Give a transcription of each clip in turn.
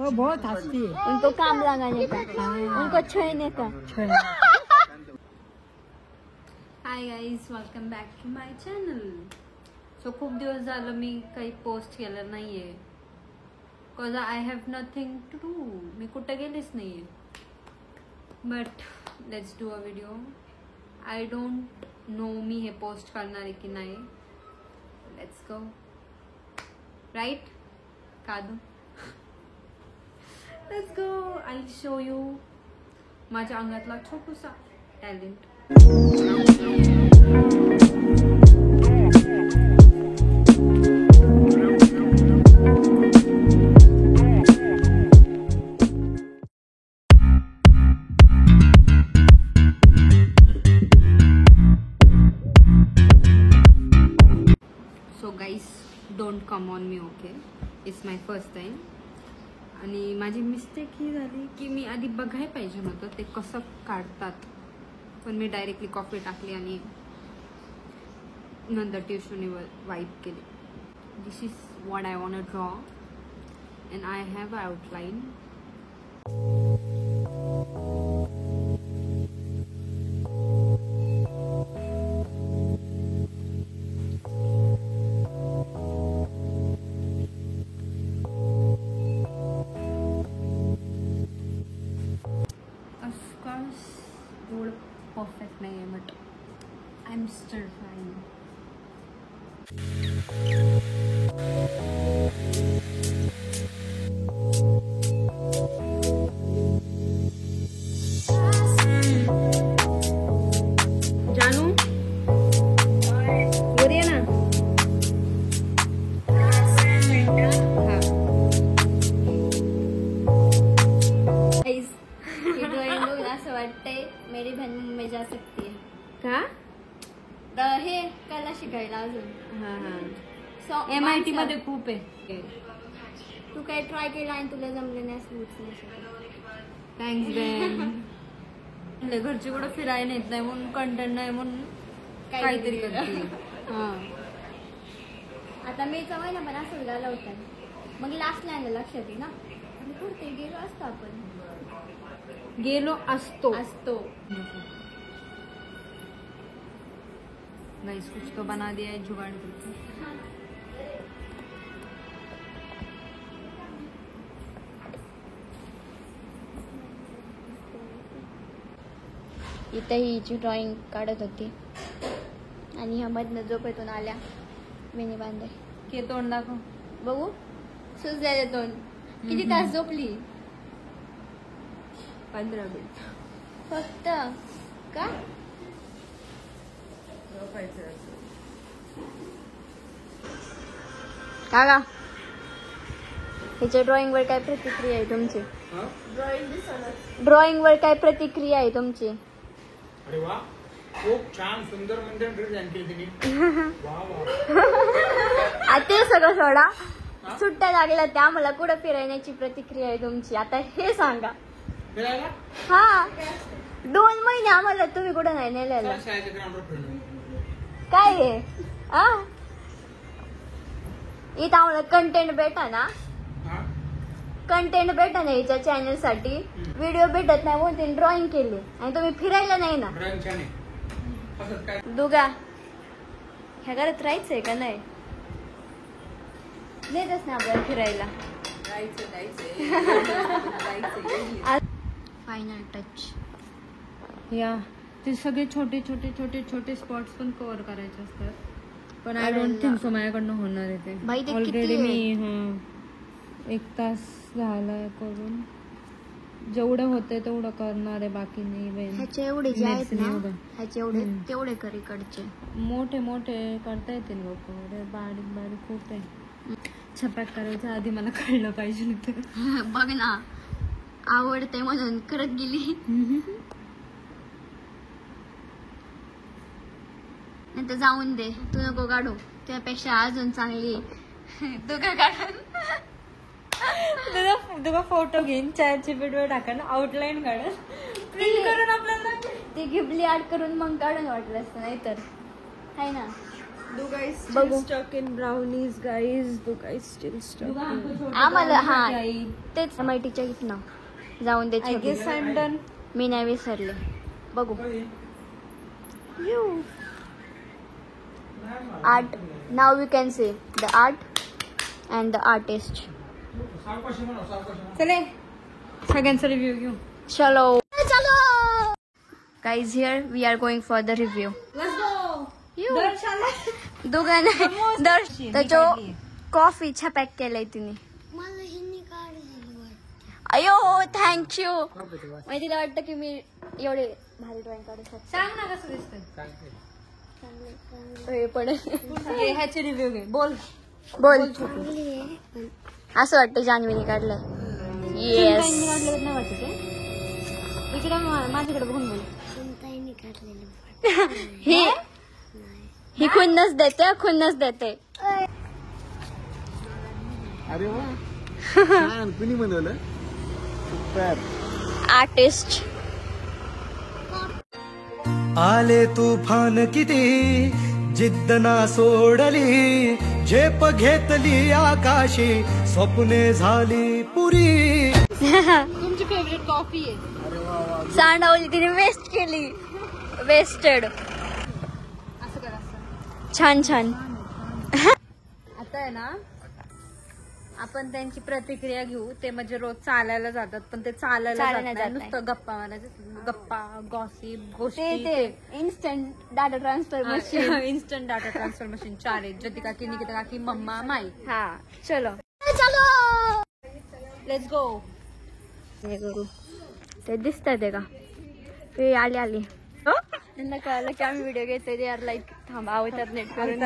वो बहुत हंसती है। उनको काम लगाने का, उनको छेड़ने का। Hi guys, welcome back to my channel. So खूप दिवस झालं मी काही पोस्ट केलं नाहीये, because I have nothing to do. मी कुठं गेलेच नाहीये. But let's do a video. I don't know मी हे पोस्ट करणार आहे की नाही. Let's go. राईट कादू. Let's go. I show you माझ्या अंगातला छोटूसा talent. So guys, don't come on me, okay. It's my first time. आणि माझी मिस्टेक ही झाली की मी आधी बघायला पाहिजे होतं ते कसं काढतात, पण मी डायरेक्टली कॉफी टाकली आणि नंतर टिश्यूने वाईप केली. This is what I want to draw and I have outline. एवढं परफेक्ट नाही आहे, but I am still trying. जानू बरी आहे ना? असं वाटतंय मेरी बहन मुंबई जा सकती है का? हे कला शिकायला अजून. हा MIT मध्ये खूप आहे. तू काय ट्राय केला आणि तुला जमलं नाही असं होत नाही. थँक्स बेन. घरचे कुठं फिरायला येत नाही म्हणून, कंटेंट नाही म्हणून काहीतरी करते. आता मे चा महिना पण असं झाला होता, मग लास्ट लाईनला लक्षात येईल ना, कुठे गेलो असतो आपण. गेलो असतो. गाइस, कुछ तो बना दिया है जुगाड़ करके. इथं हिची ड्रॉइंग काढत होती आणि ह्या मधनं झोपेतून आल्या वेणी बांधे. के तोंड दाखव बघू. सुजलेलं तोंड. किती तास झोपली? 15 मिनिट फक्त. का? काका, ह्याच्या ड्रॉइंग वर काय प्रतिक्रिया आहे तुमची? ड्रॉइंग वर काय प्रतिक्रिया आहे तुमची? अरे वा, खूप छान सुंदर मंदिर डिझाईन केली तिने. ते सगळं सोडा. सुट्ट्या लागल्या त्या मला कुठं फिरण्याची प्रतिक्रिया आहे तुमची? आता हे सांगा. हा, 2 महिने आम्हाला तुम्ही कुठं नाही नेलेलं. काय आहे? इथं आम्हाला कंटेंट भेटा ना, कंटेंट भेटा ना हिच्या चॅनल साठी. व्हिडिओ भेटत नाही म्हणून तिने ड्रॉइंग केली आणि तुम्ही फिरायला नाही ना. दुगा, ह्या घरात राहायचंय का नाही? नेतच ना आपल्याला फिरायला. Final touch. या ते सगळे छोटे छोटे छोटे छोटे स्पॉट्स पण कव्हर करायचे असतात, पण आय डोंट थिंक सो माझ्याकडनं होणार आहे ते. ऑलरेडी मी 1 तास झाला करून. जेवढं होते तेवढं करणार आहे, बाकी नाही. ह्याचे एवढे जे आहेत ना, ह्याचे एवढे तेवढे कर इकडचे. मोठे मोठे करता येतील लोक, बारीक बारीक खूप आहे. छपाक करायच्या आधी मला कळलं पाहिजे नव्हतं. बघ ना, आवडते म्हणून करत गेली. नंतर जाऊन दे, तू नको काढू. त्यापेक्षा अजून चांगली तू काय काढून तुझा फोटो घेईन, ChatGPT वर टाका ना, आउटलाईन काढून प्रिंट करून आपल्याला ते गिबली ऍड करून मग काढून वाटलं असतं, नाही तर आहे ना. Do guys still बघू. stuck in brownies, guys? Do guys still stuck? आम्हाला हा तेच MITच्या इथं ना जाऊन दे I guess I'm done. मी नाही विसरले. बघू art. Now we can say the art and the artist. सावकाशी म्हणा, सावकाशी म्हणा. चले सगळ्यांचा रिव्ह्यू घेऊ. चलो guys, here we are going for the review. Let's go. दोघांना तर जो कॉफी छपॅक केलाय तिने. अयो थँक्यू. म्हणजे तिला वाटतं की मी एवढे भारी ड्रॉइंग काढू शकते. सांग ना कसं दिसतंय. हे पडेल. ह्याचे रिव्ह्यू घे. बोल. बोल. असं वाटतं जान्हवीने काढलंय. येस. नाही वाटत ते. इकडे माझ्याकडे बघून बोल. ही खुन्नस देते, खुन्नस देते. अरे वा छान. कुणी बनवलं? सुपर. आर्टिस्ट. आले तुफान किती जिद्द ना सोडली झेप घेतली आकाशी स्वप्ने झाली पुरी. तुमची फेवरेट कॉफी आहे. सांडवली तिने वेस्ट केली. वेस्टेड. असं कर असं. छान छान. आता आहे ना आपण त्यांची प्रतिक्रिया घेऊ. ते म्हणजे रोज चालायला जातात पण ते चालायला चालायला जात नाही. जात नुसतं गप्पा मारायचं. गप्पा गॉसिप ते गोष्टी. ते instant data transfer machine. Instant data transfer machine 4 आहेत. ज्योतिका काकी, निकिता काकी, मम्मा, माई. हा चलो लेट्स गो. हे करू. ते दिसतंय ते का ते आली आली. त्यांना कळलं की आम्ही व्हिडिओ घेतोय. ते यार लाईक थांबा अवतार नेट करून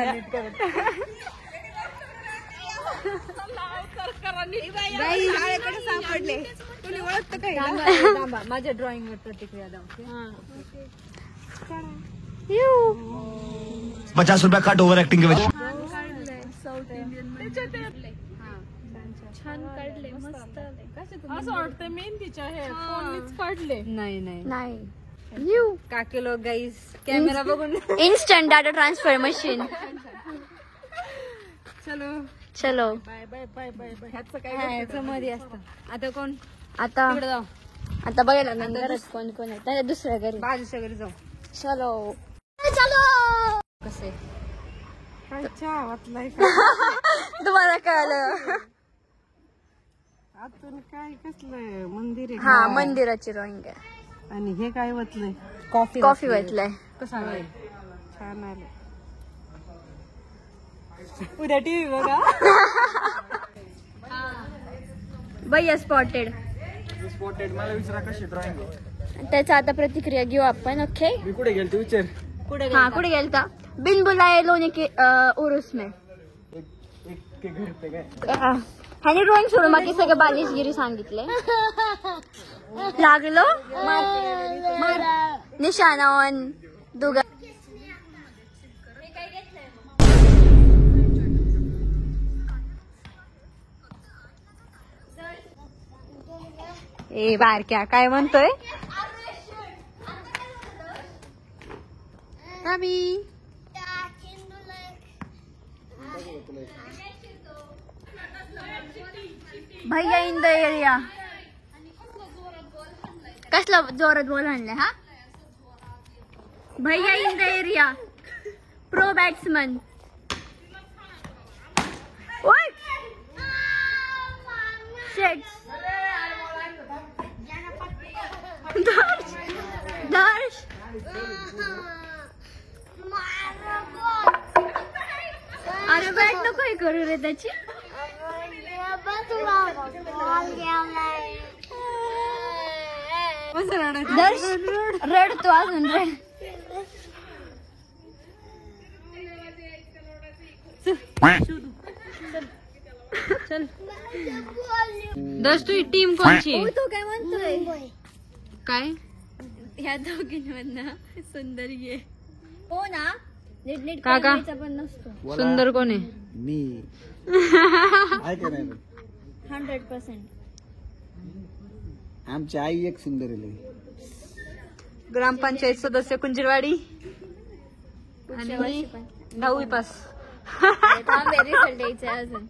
सापडले. तुम्ही ओळखतं काय? थांबा माझ्या ड्रॉइंग वर प्रतिक्रिया द्या. 50 रुपया कट ओव्हर ऍक्टिंग के वजह. छान काढले मस्त. असं वाटतं मेहंदीच्या हेअर काढले. नाही नाही नाही. काकी लोक गाईस कॅमेरा बघून. Instant data transfer machine. चलो चलो ह्याचं मध्ये असतं. आता कोण आता तिकडे जाऊ. आता बघायला नंतरच कोण कोण आहे. त्या दुसऱ्या घरी. बाजूच्या घरी जाऊ. चलो चलो. कसे तुम्हाला कळलं. आतून काय कसलं मंदिर आहे हा मंदिराची ड्रॉइंग आहे. आणि हे काय वतलंय? कॉफी वाटलाय. कसं आहे? छान आलं. उद्या टीव्ही बघा. भैया स्पॉटेड. स्पॉटेड. मला विचारा कशी ड्रॉइंग. त्याचा आता प्रतिक्रिया घेऊ आपण. ओके मी कुठे गेलो ते विचार. हाँ कुठे गेलता. बिन बुलाए लोने के उर्स में. एक घर पे काय ह्याने ड्रॉइंग सोडून बाकी सगळे बालिशगिरी सांगितले. लागलो निशाणा ऑन दुगा. ए बारक्या काय म्हणतोय? आम्ही भैया इन द एरिया. कसला जोरात बोल आणलाय हा. भैया in the area. Pro batsman. ओय शेट्स. दर्श अरे बॅट नको हे करू रे त्याची. दर्श रडतो अजून रड. चल दर्श तुझी टीम कोणची? तो काय म्हणतोय काय ह्या दोघींमधनं सुंदर घे. हो ना नीट नीट काका? करायचा पण नसतो. सुंदर कोण आहे? मी आहे का नाही. 100%. आमची आई एक सुंदर आहे. ग्रामपंचायत सदस्य कुंजीरवाडी. पुढच्या वर्षी पण 10वी पास. रिझल्ट यायचंय अजून.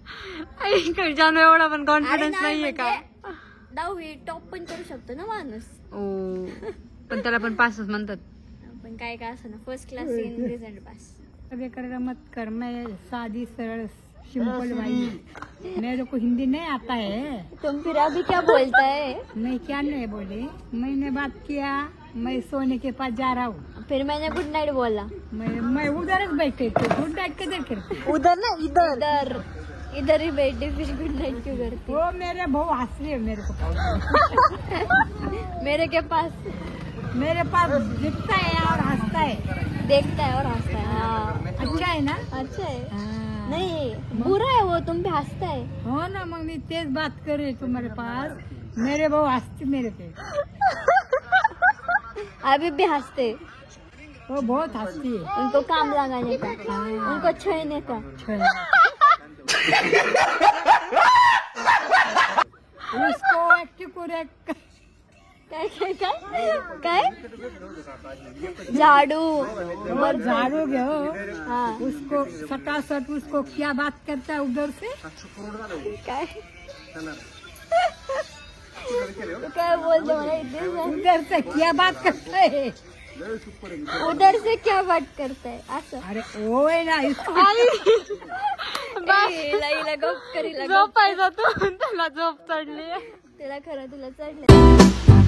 जानू एवढा पण अरे कॉन्फिडन्स नाही, नाहीये का? म्हणजे 10वी टॉप पण करू शकतो ना माणूस. ओ पण त्याला पण पासच म्हणतात. पण काय काय असं ना first class in result pass. कर मत कर, मैं सादी सरल सिंपल भाई, मेरे को हिंदी नहीं आता है. तुम फिर अभी क्या बोलता है? मैं क्या नहीं बोले, मैंने बात किया, मैं सोने के पास जा रहा हूँ. फिर मैंने गुड नाइट बोला. मैं उधर बैठे थे, गुड नाइट किधर करते. उधर ना इधर इधर ही बैठे फिर गुड नाइट क्यों करती? वो मेरे बहु हंस रही है मेरे को. मेरे पास दिखता है और हंसता है. देखता है और हंसता है. हाँ अच्छा है ना. अच्छा है. हाँ. नहीं बुरा है वो, तुम पे हंसता है. हो ना, मग मी तेच बात कर रही तुम्हारे पास. मेरे बहु हंसते मेरे पे. अभी भी हंसते. वो बहुत हंसती है. उनको काम लगाने का, उनको छेड़ने का. उसको एक्टिव काय काय काय काय झाड़ू और झाड़ू गयो. हाँ उसको सटासट उसको क्या बात करता है उधर से. काय तो काय बोलते मला इथे उधर से क्या बात करता है. उधर से क्या बात करता है असं. अरे ओ है ना इसको. हिला गप करी झोपायचा तू त्याला झोप चढली. त्याला खरं तुला चढलं.